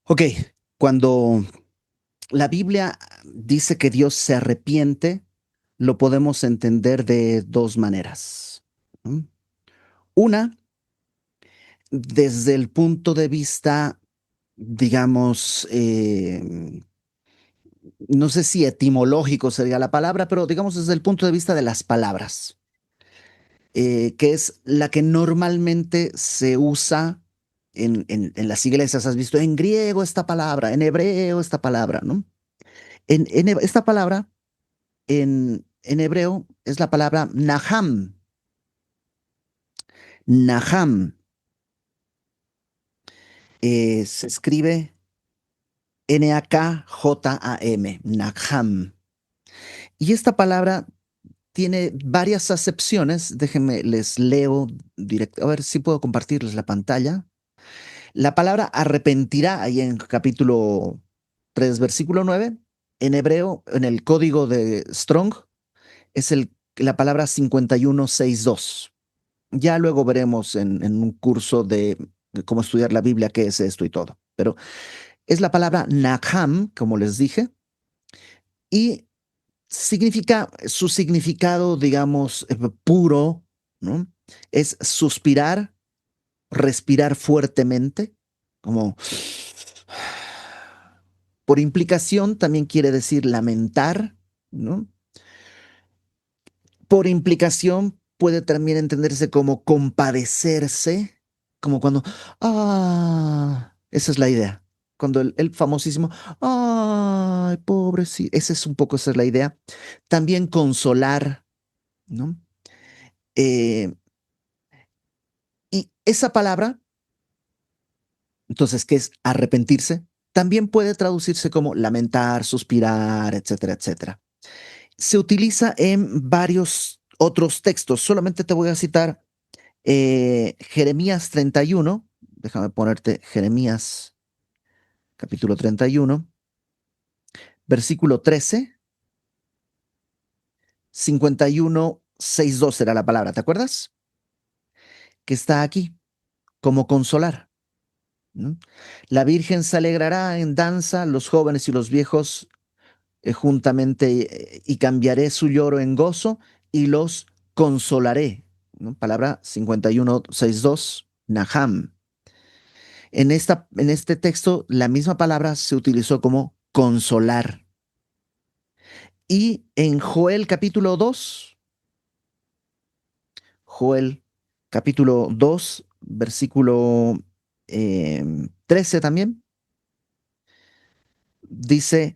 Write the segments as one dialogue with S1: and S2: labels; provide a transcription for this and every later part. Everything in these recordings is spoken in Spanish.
S1: Ok, cuando la Biblia dice que Dios se arrepiente, lo podemos entender de dos maneras. ¿Mm? Una, desde el punto de vista, digamos, no sé si etimológico sería la palabra, pero digamos desde el punto de vista de las palabras, que es la que normalmente se usa en las iglesias. Has visto en griego esta palabra, en hebreo esta palabra, ¿no? Esta palabra en hebreo es la palabra Naham. Naham se escribe Nakjam. Naham. Y esta palabra tiene varias acepciones. Déjenme, les leo directo. A ver si puedo compartirles la pantalla. La palabra arrepentirá, ahí en capítulo 3 versículo 9 en hebreo, en el código de Strong, es la palabra 5162. Ya luego veremos en un curso de cómo estudiar la Biblia qué es esto y todo. Pero es la palabra Nakham, como les dije, y significa, su significado, digamos, puro, ¿no? Es suspirar, respirar fuertemente, como por implicación también quiere decir lamentar, ¿no? Por implicación puede también entenderse como compadecerse, como cuando, esa es la idea. Cuando el famosísimo, ay, pobre, sí, ese es un poco, esa es la idea. También consolar, ¿no? Eh, y esa palabra, entonces, ¿qué es arrepentirse? También puede traducirse como lamentar, suspirar, etcétera, etcétera. Se utiliza en varios otros textos. Solamente te voy a citar Jeremías 31, déjame ponerte Jeremías capítulo 31, versículo 13, 51, 6, 2 será la palabra, ¿te acuerdas? Que está aquí, como consolar. ¿No? La Virgen se alegrará en danza, los jóvenes y los viejos juntamente, y cambiaré su lloro en gozo y los consolaré. ¿No? Palabra 51, 6, 2, Naham. En este texto, la misma palabra se utilizó como consolar. Y en Joel capítulo 2, Joel capítulo 2 versículo 13 también, dice,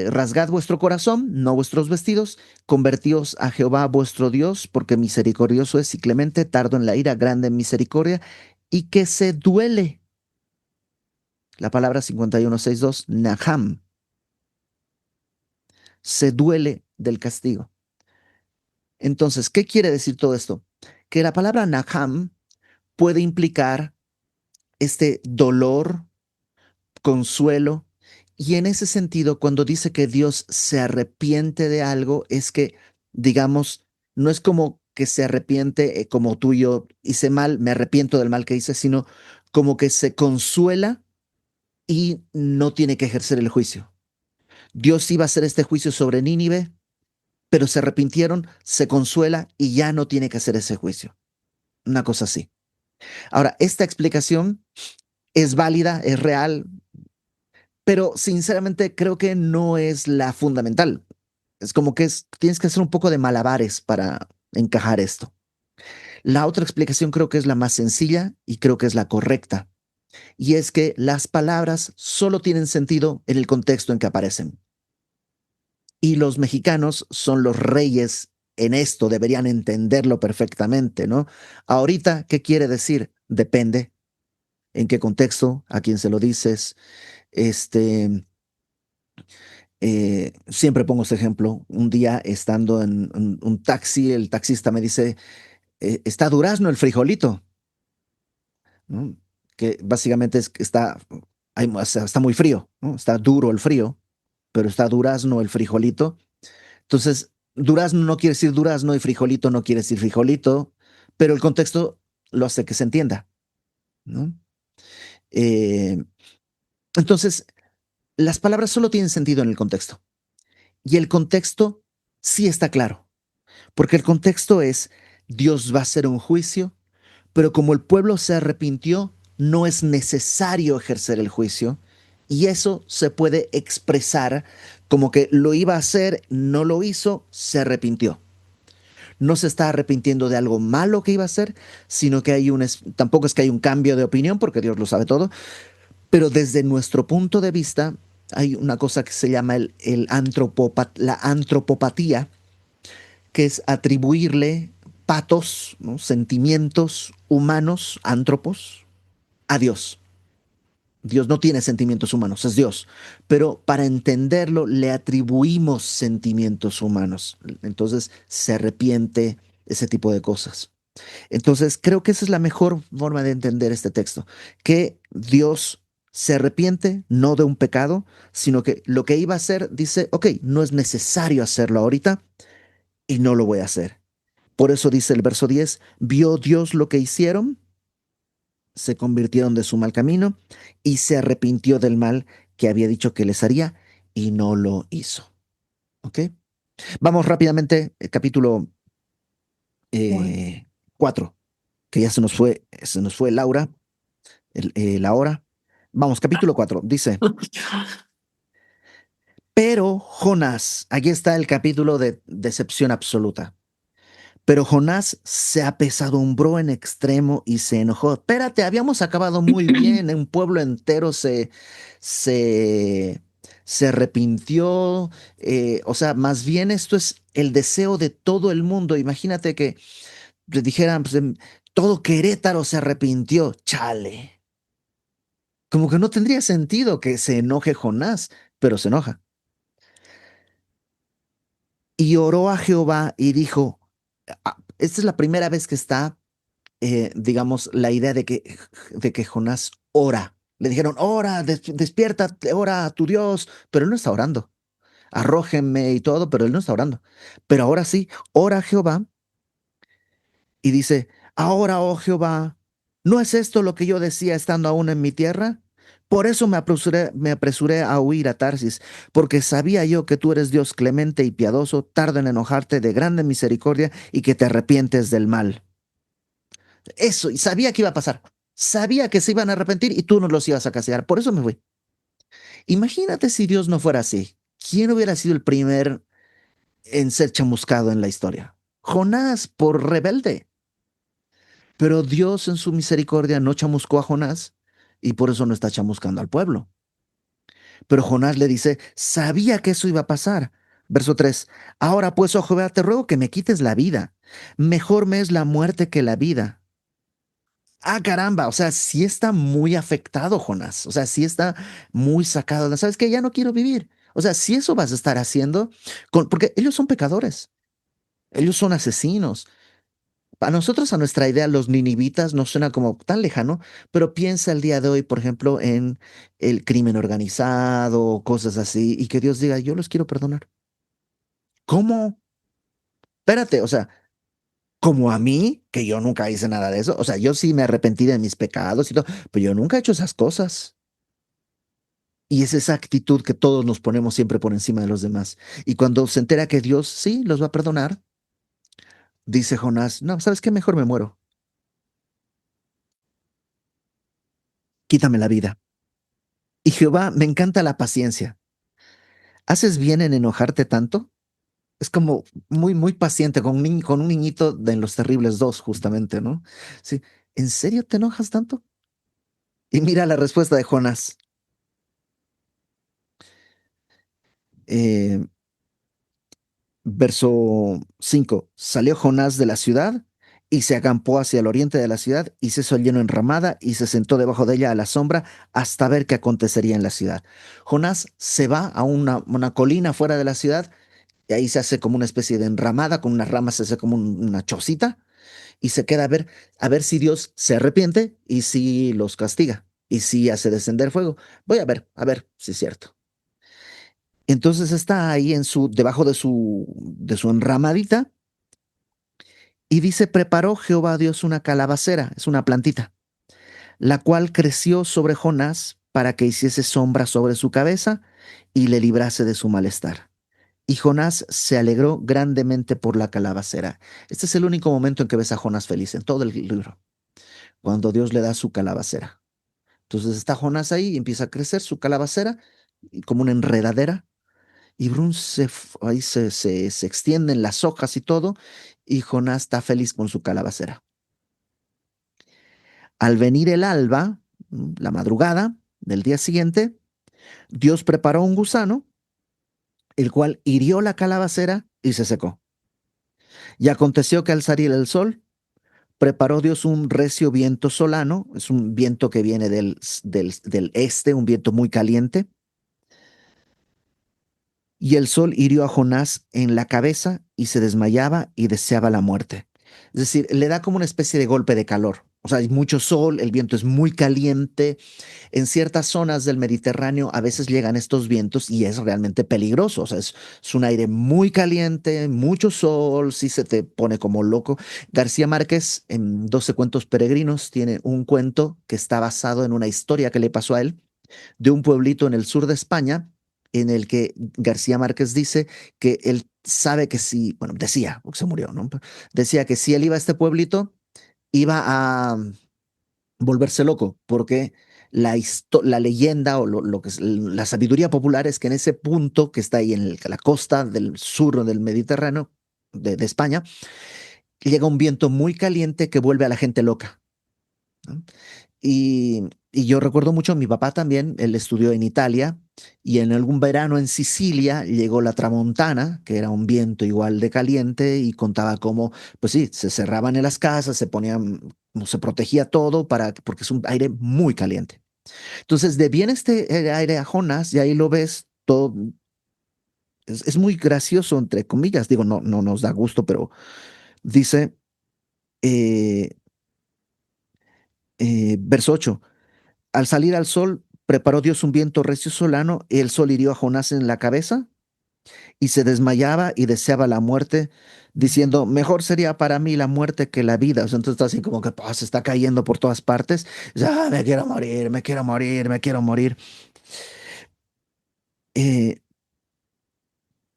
S1: rasgad vuestro corazón, no vuestros vestidos, convertíos a Jehová vuestro Dios, porque misericordioso es y clemente, tardo en la ira, grande en misericordia, y que se duele. La palabra 51, 6, 2, Naham, se duele del castigo. Entonces, ¿qué quiere decir todo esto? Que la palabra Naham puede implicar este dolor, consuelo, y en ese sentido, cuando dice que Dios se arrepiente de algo, es que, digamos, no es como que se arrepiente, como tú y yo hice mal, me arrepiento del mal que hice, sino como que se consuela y no tiene que ejercer el juicio. Dios iba a hacer este juicio sobre Nínive, pero se arrepintieron, se consuela y ya no tiene que hacer ese juicio. Una cosa así. Ahora, esta explicación es válida, es real, pero sinceramente creo que no es la fundamental. Es como que tienes que hacer un poco de malabares para encajar esto. La otra explicación creo que es la más sencilla y creo que es la correcta. Y es que las palabras solo tienen sentido en el contexto en que aparecen. Y los mexicanos son los reyes en esto, deberían entenderlo perfectamente, ¿no? Ahorita, ¿qué quiere decir? Depende en qué contexto, a quién se lo dices. Este, siempre pongo este ejemplo. Un día estando en un taxi, el taxista me dice, está durazno el frijolito, ¿no? Que básicamente es que o sea, está muy frío, ¿no? Está duro el frío, pero está durazno el frijolito. Entonces, durazno no quiere decir durazno y frijolito no quiere decir frijolito, pero el contexto lo hace que se entienda, ¿no? Eh, Entonces, las palabras solo tienen sentido en el contexto. Y el contexto sí está claro, porque el contexto es, Dios va a hacer un juicio, pero como el pueblo se arrepintió, no es necesario ejercer el juicio. Y eso se puede expresar como que lo iba a hacer, no lo hizo, se arrepintió. No se está arrepintiendo de algo malo que iba a hacer, sino que tampoco es que hay un cambio de opinión, porque Dios lo sabe todo, pero desde nuestro punto de vista hay una cosa que se llama la antropopatía, que es atribuirle patos, ¿no? Sentimientos humanos, antropos, a Dios. Dios no tiene sentimientos humanos, es Dios. Pero para entenderlo le atribuimos sentimientos humanos. Entonces se arrepiente, ese tipo de cosas. Entonces creo que esa es la mejor forma de entender este texto, que Dios se arrepiente no de un pecado, sino que lo que iba a hacer dice, ok, no es necesario hacerlo ahorita y no lo voy a hacer. Por eso dice el verso 10, vio Dios lo que hicieron, se convirtieron de su mal camino y se arrepintió del mal que había dicho que les haría y no lo hizo. ¿Ok? Vamos rápidamente, capítulo
S2: Bueno.
S1: 4, que ya se nos fue Laura, la hora. Vamos, capítulo 4 dice, pero Jonás, aquí está el capítulo de decepción absoluta. Pero Jonás se apesadumbró en extremo y se enojó. Espérate, habíamos acabado muy bien, un pueblo entero se, se arrepintió. O sea, más bien esto es el deseo de todo el mundo. Imagínate que le dijeran, pues, todo Querétaro se arrepintió. Chale. Como que no tendría sentido que se enoje Jonás, pero se enoja. Y oró a Jehová y dijo, esta es la primera vez que está digamos, la idea de que Jonás ora. Le dijeron, ora, despiértate, ora a tu Dios, pero él no está orando. Arrójenme y todo, pero él no está orando. Pero ahora sí, ora a Jehová y dice, ahora, oh Jehová, ¿no es esto lo que yo decía estando aún en mi tierra? Por eso me apresuré a huir a Tarsis, porque sabía yo que tú eres Dios clemente y piadoso, tardo en enojarte, de grande misericordia y que te arrepientes del mal. Eso, y sabía que iba a pasar. Sabía que se iban a arrepentir y tú no los ibas a castigar. Por eso me fui. Imagínate si Dios no fuera así. ¿Quién hubiera sido el primer en ser chamuscado en la historia? Jonás, por rebelde. Pero Dios en su misericordia no chamuscó a Jonás y por eso no está chamuscando al pueblo. Pero Jonás le dice, sabía que eso iba a pasar. Verso 3. Ahora pues, oh Jehová, te ruego que me quites la vida. Mejor me es la muerte que la vida. Ah, caramba, o sea, sí está muy afectado, Jonás. O sea, sí está muy sacado. ¿Sabes qué? Ya no quiero vivir. O sea, si eso vas a estar haciendo, porque ellos son pecadores, ellos son asesinos. A nosotros, a nuestra idea, los ninivitas nos suena como tan lejano, pero piensa el día de hoy, por ejemplo, en el crimen organizado, cosas así, y que Dios diga, yo los quiero perdonar. ¿Cómo? Espérate, o sea, como a mí, que yo nunca hice nada de eso. O sea, yo sí me arrepentí de mis pecados y todo, pero yo nunca he hecho esas cosas. Y es esa actitud que todos nos ponemos siempre por encima de los demás. Y cuando se entera que Dios sí los va a perdonar, dice Jonás, no, ¿sabes qué? Mejor me muero. Quítame la vida. Y Jehová, me encanta la paciencia. ¿Haces bien en enojarte tanto? Es como muy paciente con un niñito de Los Terribles 2, justamente, ¿no? Sí. ¿En serio te enojas tanto? Y mira la respuesta de Jonás. Eh, Verso 5. Salió Jonás de la ciudad y se acampó hacia el oriente de la ciudad y se hizo el lleno enramada y se sentó debajo de ella a la sombra hasta ver qué acontecería en la ciudad. Jonás se va a una colina fuera de la ciudad y ahí se hace como una especie de enramada, con unas ramas se hace como una chocita y se queda a ver si Dios se arrepiente y si los castiga y si hace descender fuego. Voy a ver si es cierto. Entonces está ahí debajo de su enramadita y dice, preparó Jehová Dios una calabacera, es una plantita, la cual creció sobre Jonás para que hiciese sombra sobre su cabeza y le librase de su malestar. Y Jonás se alegró grandemente por la calabacera. Este es el único momento en que ves a Jonás feliz en todo el libro, cuando Dios le da su calabacera. Entonces está Jonás ahí y empieza a crecer su calabacera y como una enredadera y Brun ahí se extienden las hojas y todo y Jonás está feliz con su calabacera. Al venir el alba, la madrugada del día siguiente, Dios preparó un gusano, el cual hirió la calabacera y se secó. Y aconteció que al salir el sol, preparó Dios un recio viento solano, es un viento que viene del este, un viento muy caliente, y el sol hirió a Jonás en la cabeza y se desmayaba y deseaba la muerte. Es decir, le da como una especie de golpe de calor. O sea, hay mucho sol, el viento es muy caliente. En ciertas zonas del Mediterráneo a veces llegan estos vientos y es realmente peligroso. O sea, es un aire muy caliente, mucho sol, sí se te pone como loco. García Márquez, en 12 cuentos peregrinos, tiene un cuento que está basado en una historia que le pasó a él de un pueblito en el sur de España, en el que García Márquez dice que él sabe que si, bueno, decía, porque se murió, ¿no? Decía que si él iba a este pueblito, iba a volverse loco, porque la leyenda o lo que es la sabiduría popular es que en ese punto que está ahí en la costa del sur del Mediterráneo, de España, llega un viento muy caliente que vuelve a la gente loca, ¿no? Y yo recuerdo mucho, mi papá también, él estudió en Italia y en algún verano en Sicilia llegó la tramontana, que era un viento igual de caliente y contaba cómo, pues sí, se cerraban en las casas, se ponían, se protegía todo porque es un aire muy caliente. Entonces, de bien este aire a Jonás y ahí lo ves todo, es muy gracioso, entre comillas, digo, no, no nos da gusto, pero dice, eh, verso 8. Al salir al sol, preparó Dios un viento recio solano, y el sol hirió a Jonás en la cabeza, y se desmayaba y deseaba la muerte, diciendo, mejor sería para mí la muerte que la vida. O sea, entonces está así como que se está cayendo por todas partes. Ya, me quiero morir, me quiero morir, me quiero morir. Eh,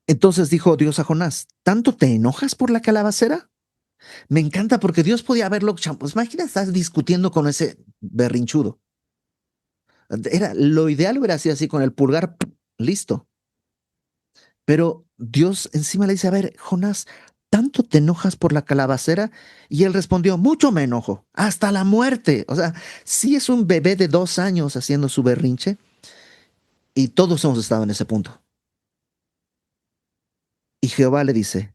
S1: entonces dijo Dios a Jonás, ¿tanto te enojas por la calabacera? Me encanta porque Dios podía haberlo, pues imagina, estás discutiendo con ese berrinchudo. Lo ideal hubiera sido así con el pulgar, listo. Pero Dios encima le dice, a ver, Jonás, ¿tanto te enojas por la calabacera? Y él respondió, mucho me enojo, hasta la muerte. O sea, sí es un bebé de 2 años haciendo su berrinche y todos hemos estado en ese punto. Y Jehová le dice,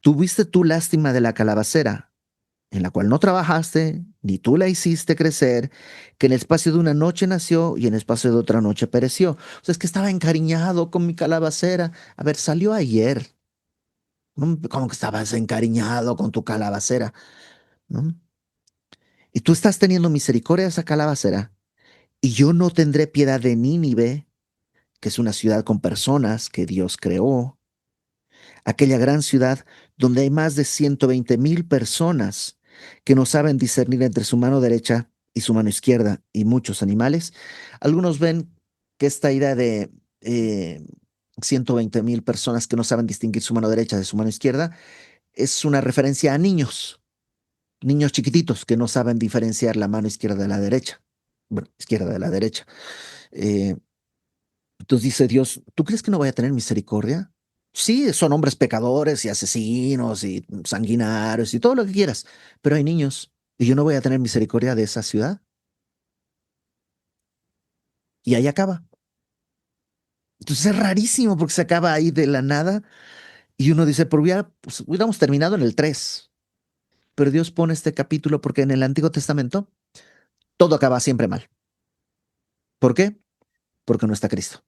S1: ¿tuviste tú lástima de la calabacera, en la cual no trabajaste, ni tú la hiciste crecer, que en el espacio de una noche nació y en el espacio de otra noche pereció? O sea, es que estaba encariñado con mi calabacera. A ver, salió ayer. ¿Cómo que estabas encariñado con tu calabacera? ¿No? Y tú estás teniendo misericordia de esa calabacera, y yo no tendré piedad de Nínive, que es una ciudad con personas que Dios creó, aquella gran ciudad donde hay más de 120,000 personas que no saben discernir entre su mano derecha y su mano izquierda, y muchos animales. Algunos ven que esta idea de 120,000 personas que no saben distinguir su mano derecha de su mano izquierda es una referencia a niños chiquititos que no saben diferenciar la mano izquierda de la derecha. Bueno, izquierda de la derecha. Eh, entonces dice Dios, ¿tú crees que no voy a tener misericordia? Sí, son hombres pecadores y asesinos y sanguinarios y todo lo que quieras, pero hay niños y yo no voy a tener misericordia de esa ciudad. Y ahí acaba. Entonces es rarísimo porque se acaba ahí de la nada y uno dice, pero pues, hubiéramos terminado en el 3. Pero Dios pone este capítulo porque en el Antiguo Testamento todo acaba siempre mal. ¿Por qué? Porque no está Cristo.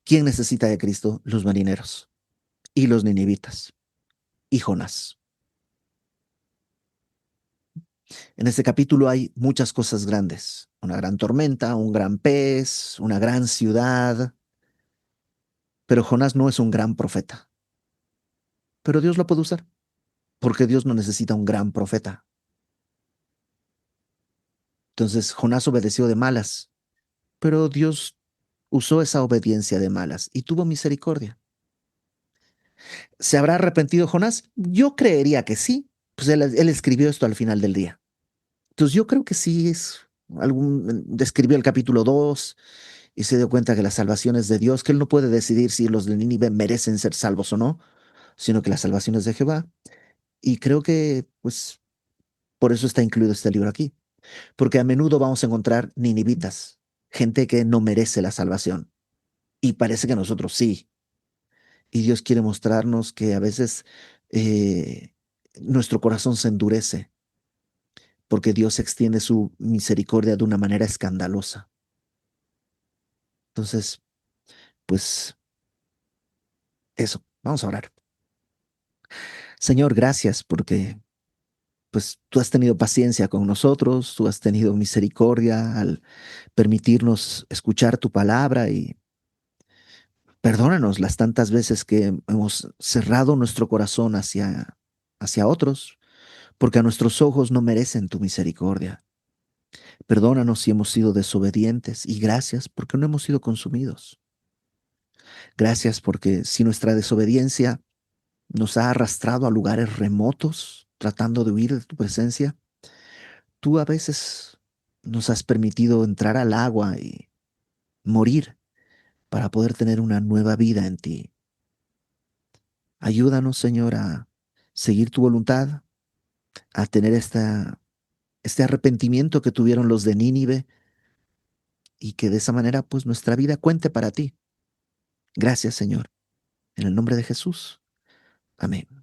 S1: ¿Quién necesita de Cristo? Los marineros y los ninivitas y Jonás. En este capítulo hay muchas cosas grandes. Una gran tormenta, un gran pez, una gran ciudad. Pero Jonás no es un gran profeta. Pero Dios lo puede usar, porque Dios no necesita un gran profeta. Entonces Jonás obedeció de malas, pero Dios usó esa obediencia de malas y tuvo misericordia. ¿Se habrá arrepentido Jonás? Yo creería que sí. Pues él escribió esto al final del día. Entonces yo creo que sí es describió el capítulo 2 y se dio cuenta que la salvación es de Dios, que él no puede decidir si los de Nínive merecen ser salvos o no, sino que la salvación es de Jehová. Y creo que, pues, por eso está incluido este libro aquí, porque a menudo vamos a encontrar ninivitas, gente que no merece la salvación, y parece que nosotros sí. Y Dios quiere mostrarnos que a veces eh, nuestro corazón se endurece, porque Dios extiende su misericordia de una manera escandalosa. Entonces, pues, eso, vamos a orar. Señor, gracias porque pues tú has tenido paciencia con nosotros, tú has tenido misericordia al permitirnos escuchar tu palabra y perdónanos las tantas veces que hemos cerrado nuestro corazón hacia otros, porque a nuestros ojos no merecen tu misericordia. Perdónanos si hemos sido desobedientes y gracias porque no hemos sido consumidos. Gracias porque si nuestra desobediencia nos ha arrastrado a lugares remotos tratando de huir de tu presencia, tú a veces nos has permitido entrar al agua y morir para poder tener una nueva vida en ti. Ayúdanos, Señor, a seguir tu voluntad, a tener este arrepentimiento que tuvieron los de Nínive y que de esa manera pues nuestra vida cuente para ti. Gracias, Señor. En el nombre de Jesús. Amén.